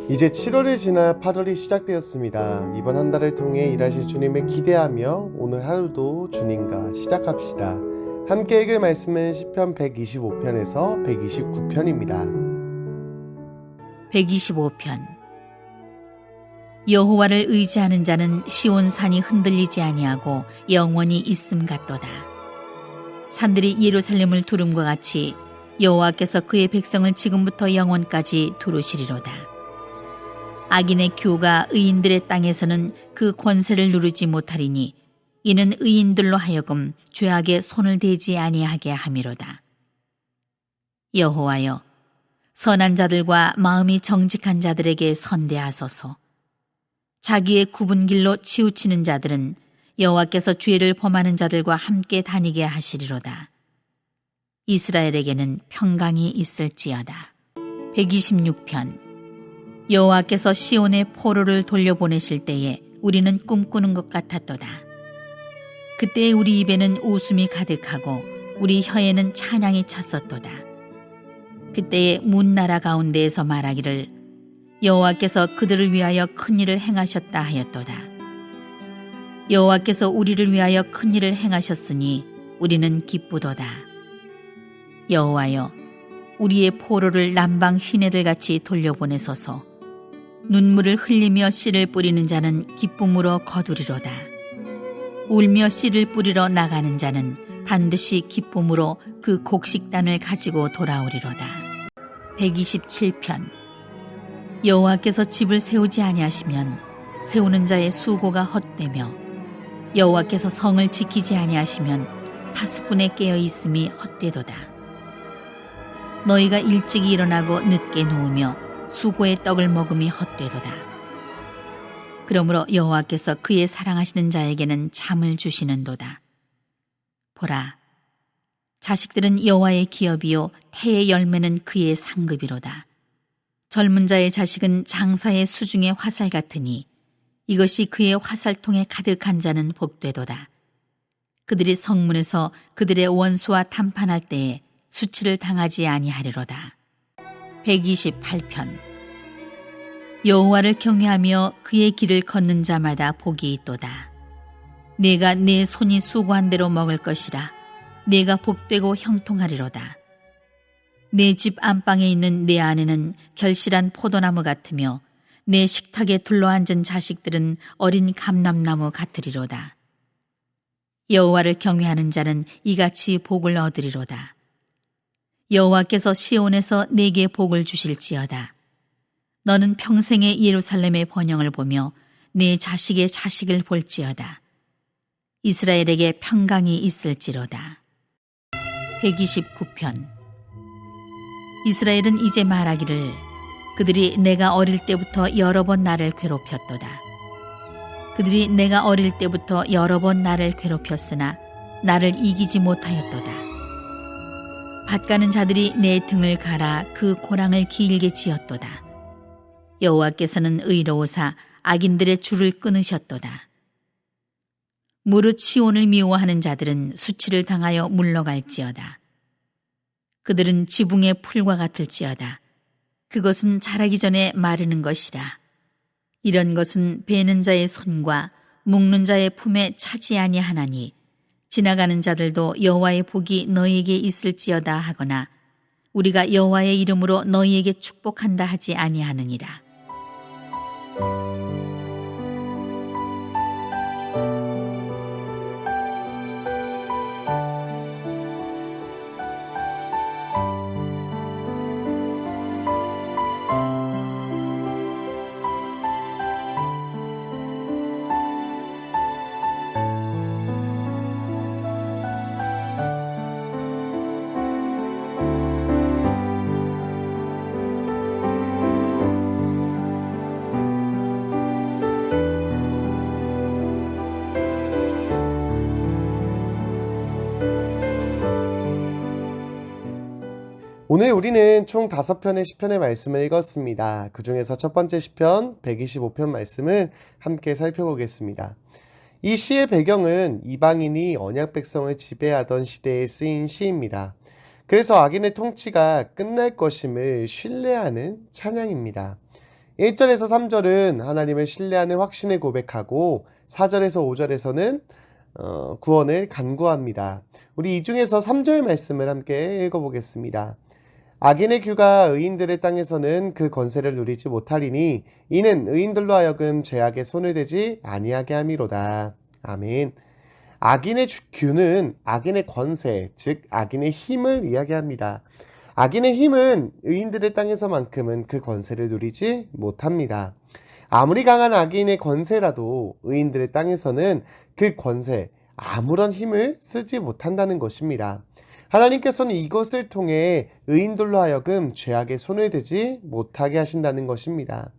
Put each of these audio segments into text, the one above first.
이제 7월이 지나 8월이 시작되었습니다. 이번 한 달을 통해 일하실 주님을 기대하며 오늘 하루도 주님과 시작합시다. 함께 읽을 말씀은 시편 125편에서 129편입니다. 125편. 여호와를 의지하는 자는 시온산이 흔들리지 아니하고 영원히 있음 같도다. 산들이 예루살렘을 두름과 같이 여호와께서 그의 백성을 지금부터 영원까지 두루시리로다. 악인의 교가 의인들의 땅에서는 그 권세를 누르지 못하리니 이는 의인들로 하여금 죄악에 손을 대지 아니하게 함이로다. 여호와여, 선한 자들과 마음이 정직한 자들에게 선대하소서. 자기의 굽은 길로 치우치는 자들은 여호와께서 죄를 범하는 자들과 함께 다니게 하시리로다. 이스라엘에게는 평강이 있을지어다. 126편. 여호와께서 시온의 포로를 돌려보내실 때에 우리는 꿈꾸는 것 같았도다. 그때 우리 입에는 웃음이 가득하고 우리 혀에는 찬양이 찼었도다. 그때에 문나라 가운데에서 말하기를 여호와께서 그들을 위하여 큰 일을 행하셨다 하였도다. 여호와께서 우리를 위하여 큰 일을 행하셨으니 우리는 기쁘도다. 여호와여, 우리의 포로를 남방 시내들같이 돌려보내소서. 눈물을 흘리며 씨를 뿌리는 자는 기쁨으로 거두리로다. 울며 씨를 뿌리러 나가는 자는 반드시 기쁨으로 그 곡식단을 가지고 돌아오리로다. 127편. 여호와께서 집을 세우지 아니하시면 세우는 자의 수고가 헛되며 여호와께서 성을 지키지 아니하시면 파수꾼의 깨어 있음이 헛되도다. 너희가 일찍 일어나고 늦게 누우며 수고의 떡을 먹음이 헛되도다. 그러므로 여호와께서 그의 사랑하시는 자에게는 잠을 주시는도다. 보라, 자식들은 여호와의 기업이요 태의 열매는 그의 상급이로다. 젊은 자의 자식은 장사의 수중의 화살 같으니 이것이 그의 화살통에 가득한 자는 복되도다. 그들이 성문에서 그들의 원수와談판할 때에 수치를 당하지 아니하리로다. 128편. 여호와를 경외하며 그의 길을 걷는 자마다 복이 있도다. 내가 내 손이 수고한 대로 먹을 것이라. 내가 복되고 형통하리로다. 내 집 안방에 있는 내 아내는 결실한 포도나무 같으며 내 식탁에 둘러앉은 자식들은 어린 감람나무 같으리로다. 여호와를 경외하는 자는 이같이 복을 얻으리로다. 여호와께서 시온에서 내게 복을 주실지어다. 너는 평생의 예루살렘의 번영을 보며 내 자식의 자식을 볼지어다. 이스라엘에게 평강이 있을지로다. 129편. 이스라엘은 이제 말하기를 그들이 내가 어릴 때부터 여러 번 나를 괴롭혔도다. 그들이 내가 어릴 때부터 여러 번 나를 괴롭혔으나 나를 이기지 못하였도다. 밭가는 자들이 내 등을 갈아 그 고랑을 길게 지었도다. 여호와께서는 의로우사 악인들의 줄을 끊으셨도다. 무릇 시온을 미워하는 자들은 수치를 당하여 물러갈지어다. 그들은 지붕의 풀과 같을지어다. 그것은 자라기 전에 마르는 것이라. 이런 것은 베는 자의 손과 묶는 자의 품에 차지 아니하나니 지나가는 자들도 여호와의 복이 너희에게 있을지어다 하거나 우리가 여호와의 이름으로 너희에게 축복한다 하지 아니하느니라. 오늘 우리는 총 5편의 시편의 말씀을 읽었습니다. 그 중에서 첫 번째 시편 125편 말씀을 함께 살펴보겠습니다. 이 시의 배경은 이방인이 언약 백성을 지배하던 시대에 쓰인 시입니다. 그래서 악인의 통치가 끝날 것임을 신뢰하는 찬양입니다. 1절에서 3절은 하나님을 신뢰하는 확신을 고백하고 4절에서 5절에서는 구원을 간구합니다. 우리 이 중에서 3절 말씀을 함께 읽어보겠습니다. 악인의 규가 의인들의 땅에서는 그 권세를 누리지 못하리니 이는 의인들로 하여금 죄악에 손을 대지 아니하게 함이로다. 아멘. 악인의 규는 악인의 권세, 즉 악인의 힘을 이야기합니다. 악인의 힘은 의인들의 땅에서만큼은 그 권세를 누리지 못합니다. 아무리 강한 악인의 권세라도 의인들의 땅에서는 그 권세, 아무런 힘을 쓰지 못한다는 것입니다. 하나님께서는 이것을 통해 의인들로 하여금 죄악에 손을 대지 못하게 하신다는 것입니다.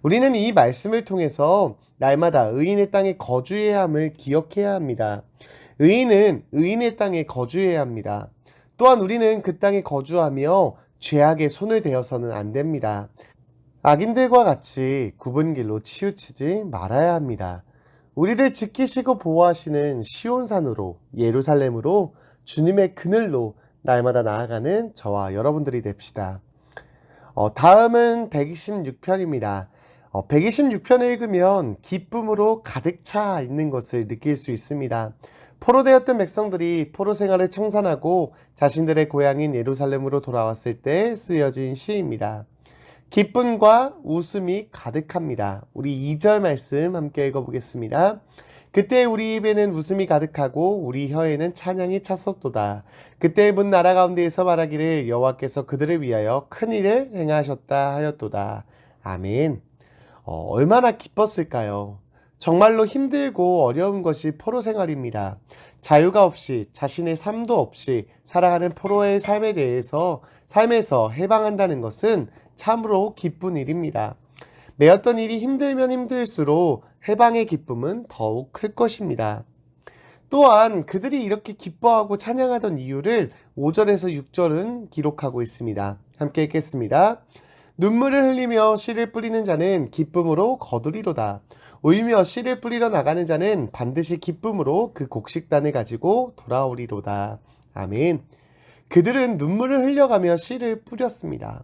우리는 이 말씀을 통해서 날마다 의인의 땅에 거주해야 함을 기억해야 합니다. 의인은 의인의 땅에 거주해야 합니다. 또한 우리는 그 땅에 거주하며 죄악에 손을 대어서는 안 됩니다. 악인들과 같이 굽은 길로 치우치지 말아야 합니다. 우리를 지키시고 보호하시는 시온산으로 예루살렘으로 주님의 그늘로 날마다 나아가는 저와 여러분들이 됩시다. 다음은 126편입니다. 126편을 읽으면 기쁨으로 가득 차 있는 것을 느낄 수 있습니다. 포로되었던 백성들이 포로 생활을 청산하고 자신들의 고향인 예루살렘으로 돌아왔을 때 쓰여진 시입니다. 기쁨과 웃음이 가득합니다. 우리 2절 말씀 함께 읽어보겠습니다. 그때 우리 입에는 웃음이 가득하고 우리 혀에는 찬양이 찼었도다. 그때 문 나라 가운데에서 말하기를 여호와께서 그들을 위하여 큰 일을 행하셨다 하였도다. 아멘. 얼마나 기뻤을까요? 정말로 힘들고 어려운 것이 포로 생활입니다. 자유가 없이 자신의 삶도 없이 살아가는 포로의 삶에서 해방한다는 것은 참으로 기쁜 일입니다. 매었던 일이 힘들면 힘들수록 해방의 기쁨은 더욱 클 것입니다. 또한 그들이 이렇게 기뻐하고 찬양하던 이유를 5절에서 6절은 기록하고 있습니다. 함께 읽겠습니다. 눈물을 흘리며 씨를 뿌리는 자는 기쁨으로 거두리로다. 울며 씨를 뿌리러 나가는 자는 반드시 기쁨으로 그 곡식단을 가지고 돌아오리로다. 아멘. 그들은 눈물을 흘려가며 씨를 뿌렸습니다.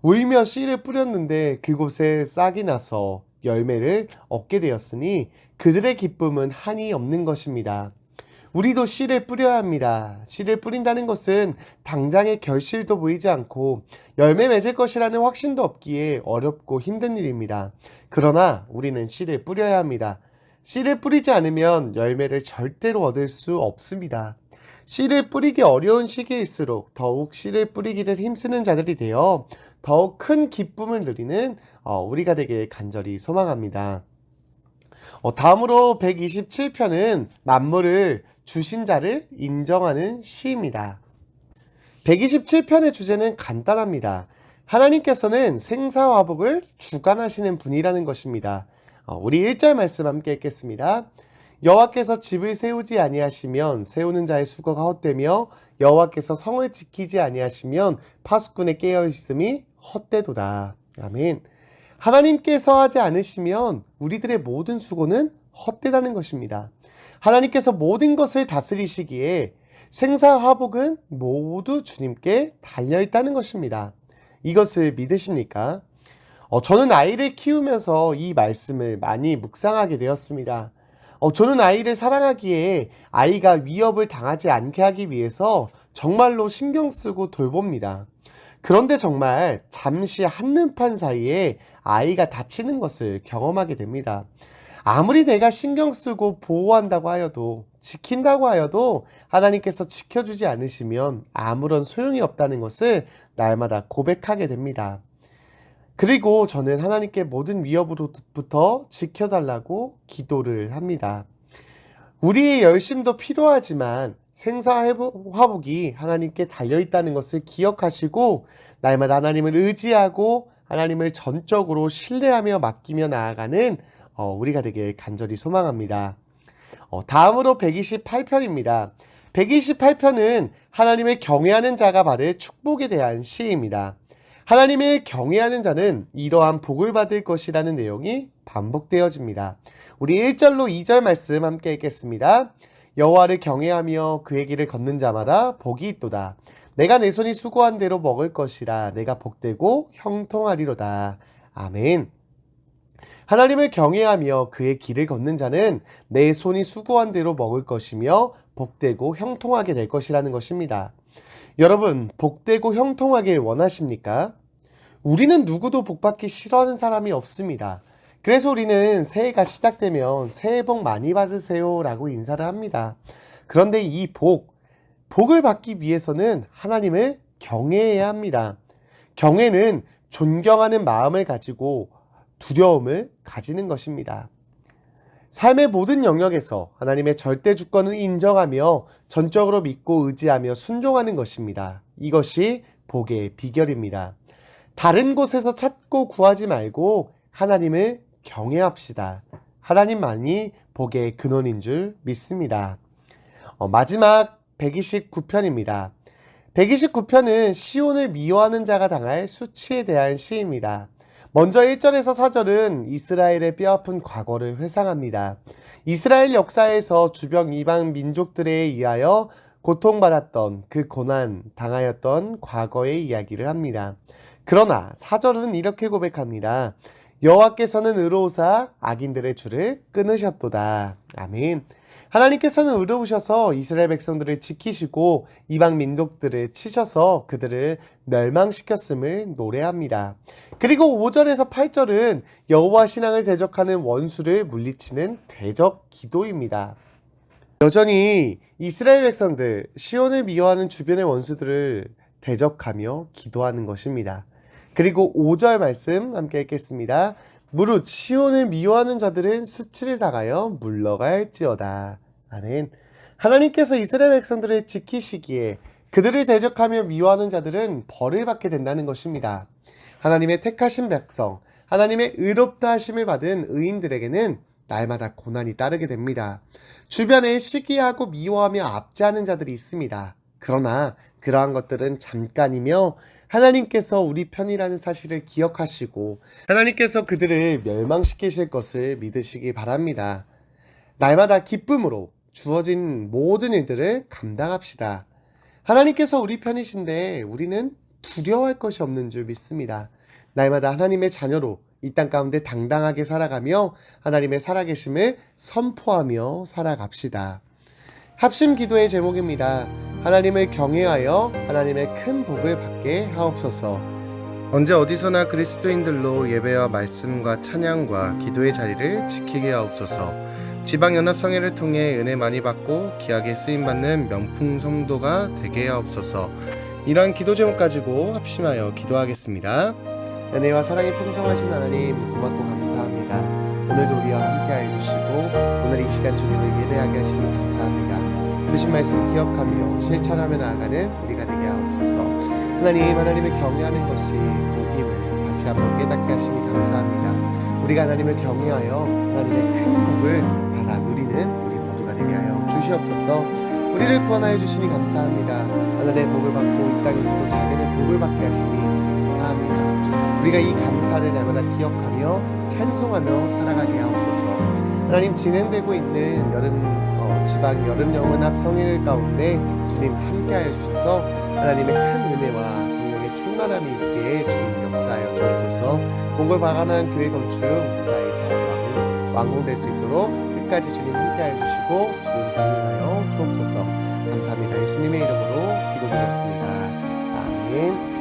울며 씨를 뿌렸는데 그곳에 싹이 나서 열매를 얻게 되었으니 그들의 기쁨은 한이 없는 것입니다. 우리도 씨를 뿌려야 합니다. 씨를 뿌린다는 것은 당장의 결실도 보이지 않고 열매 맺을 것이라는 확신도 없기에 어렵고 힘든 일입니다. 그러나 우리는 씨를 뿌려야 합니다. 씨를 뿌리지 않으면 열매를 절대로 얻을 수 없습니다. 씨를 뿌리기 어려운 시기일수록 더욱 씨를 뿌리기를 힘쓰는 자들이 되어 더욱 큰 기쁨을 누리는 우리가 되길 간절히 소망합니다. 다음으로 127편은 만물을 주신 자를 인정하는 시입니다. 127편의 주제는 간단합니다. 하나님께서는 생사화복을 주관하시는 분이라는 것입니다. 우리 1절 말씀 함께 읽겠습니다. 여호와께서 집을 세우지 아니하시면 세우는 자의 수고가 헛되며 여호와께서 성을 지키지 아니하시면 파수꾼의 깨어 있음이 헛되도다. 아멘. 하나님께서 하지 않으시면 우리들의 모든 수고는 헛되다는 것입니다. 하나님께서 모든 것을 다스리시기에 생사화복은 모두 주님께 달려있다는 것입니다. 이것을 믿으십니까? 저는 아이를 키우면서 이 말씀을 많이 묵상하게 되었습니다. 저는 아이를 사랑하기에 아이가 위협을 당하지 않게 하기 위해서 정말로 신경 쓰고 돌봅니다. 그런데 정말 잠시 한눈판 사이에 아이가 다치는 것을 경험하게 됩니다. 아무리 내가 신경 쓰고 보호한다고 하여도 지킨다고 하여도 하나님께서 지켜주지 않으시면 아무런 소용이 없다는 것을 날마다 고백하게 됩니다. 그리고 저는 하나님께 모든 위협으로부터 지켜달라고 기도를 합니다. 우리의 열심도 필요하지만 생사화복이 하나님께 달려있다는 것을 기억하시고 날마다 하나님을 의지하고 하나님을 전적으로 신뢰하며 맡기며 나아가는 우리가 되길 간절히 소망합니다. 다음으로 128편입니다. 128편은 하나님을 경외하는 자가 받을 축복에 대한 시입니다. 하나님을 경외하는 자는 이러한 복을 받을 것이라는 내용이 반복되어집니다. 우리 1절로 2절 말씀 함께 읽겠습니다. 여호와를 경외하며 그의 길을 걷는 자마다 복이 있도다. 내가 내 손이 수고한 대로 먹을 것이라 내가 복되고 형통하리로다. 아멘. 하나님을 경외하며 그의 길을 걷는 자는 내 손이 수고한 대로 먹을 것이며 복되고 형통하게 될 것이라는 것입니다. 여러분, 복되고 형통하길 원하십니까? 우리는 누구도 복받기 싫어하는 사람이 없습니다. 그래서 우리는 새해가 시작되면 새해 복 많이 받으세요 라고 인사를 합니다. 그런데 이 복을 받기 위해서는 하나님을 경외해야 합니다. 경외는 존경하는 마음을 가지고 두려움을 가지는 것입니다. 삶의 모든 영역에서 하나님의 절대 주권을 인정하며 전적으로 믿고 의지하며 순종하는 것입니다. 이것이 복의 비결입니다. 다른 곳에서 찾고 구하지 말고 하나님을 경외합시다. 하나님만이 복의 근원인 줄 믿습니다. 마지막 129편입니다. 129편은 시온을 미워하는 자가 당할 수치에 대한 시입니다. 먼저 1절에서 4절은 이스라엘의 뼈아픈 과거를 회상합니다. 이스라엘 역사에서 주변 이방 민족들에 의하여 고통받았던 그 고난 당하였던 과거의 이야기를 합니다. 그러나 4절은 이렇게 고백합니다. 여호와께서는 의로우사 악인들의 줄을 끊으셨도다. 아멘. 하나님께서는 의로우셔서 이스라엘 백성들을 지키시고 이방 민족들을 치셔서 그들을 멸망시켰음을 노래합니다. 그리고 5절에서 8절은 여호와 신앙을 대적하는 원수를 물리치는 대적 기도입니다. 여전히 이스라엘 백성들, 시온을 미워하는 주변의 원수들을 대적하며 기도하는 것입니다. 그리고 5절 말씀 함께 읽겠습니다. 무릇 시온을 미워하는 자들은 수치를 당하여 물러가야 할지어다. 아멘. 하나님께서 이스라엘 백성들을 지키시기에 그들을 대적하며 미워하는 자들은 벌을 받게 된다는 것입니다. 하나님의 택하신 백성, 하나님의 의롭다 하심을 받은 의인들에게는 날마다 고난이 따르게 됩니다. 주변에 시기하고 미워하며 압제하는 자들이 있습니다. 그러나 그러한 것들은 잠깐이며 하나님께서 우리 편이라는 사실을 기억하시고 하나님께서 그들을 멸망시키실 것을 믿으시기 바랍니다. 날마다 기쁨으로 주어진 모든 일들을 감당합시다. 하나님께서 우리 편이신데 우리는 두려워할 것이 없는 줄 믿습니다. 날마다 하나님의 자녀로 이 땅 가운데 당당하게 살아가며 하나님의 살아계심을 선포하며 살아갑시다. 합심 기도의 제목입니다. 하나님을 경외하여 하나님의 큰 복을 받게 하옵소서. 언제 어디서나 그리스도인들로 예배와 말씀과 찬양과 기도의 자리를 지키게 하옵소서. 지방연합성회를 통해 은혜 많이 받고 귀하게 쓰임받는 명품 성도가 되게 하옵소서. 이러한 기도 제목 가지고 합심하여 기도하겠습니다. 은혜와 사랑이 풍성하신 하나님 고맙고 감사합니다. 오늘도 우리와 함께하여 주시고 오늘 이 시간 주님을 예배하게 하시니 감사합니다. 주신 말씀 기억하며 실천하며 나아가는 우리가 되게 하옵소서. 하나님을 경외하는 것이 복임을 다시 한번 깨닫게 하시니 감사합니다. 우리가 하나님을 경외하여 하나님의 큰 복을 받아 누리는 우리 모두가 되게 하여 주시옵소서. 우리를 구원하여 주시니 감사합니다. 하늘의 복을 받고 이 땅에서도 자기의 복을 받게 하시니 감사합니다. 우리가 이 감사를 날마다 기억하며 찬송하며 살아가게 하옵소서. 하나님 진행되고 있는 지방 여름 영원합 성일 가운데 주님 함께하여 주셔서 하나님의 큰 은혜와 성령의 충만함이 있게 주님 역사하여 주옵소서. 몽골 바가난 교회 건축 무사히 잘 완공될 수 있도록 끝까지 주님 함께하여 주시고 주님 동행하여 주옵소서. 감사합니다. 예수님의 이름으로 기도드렸습니다. 아멘.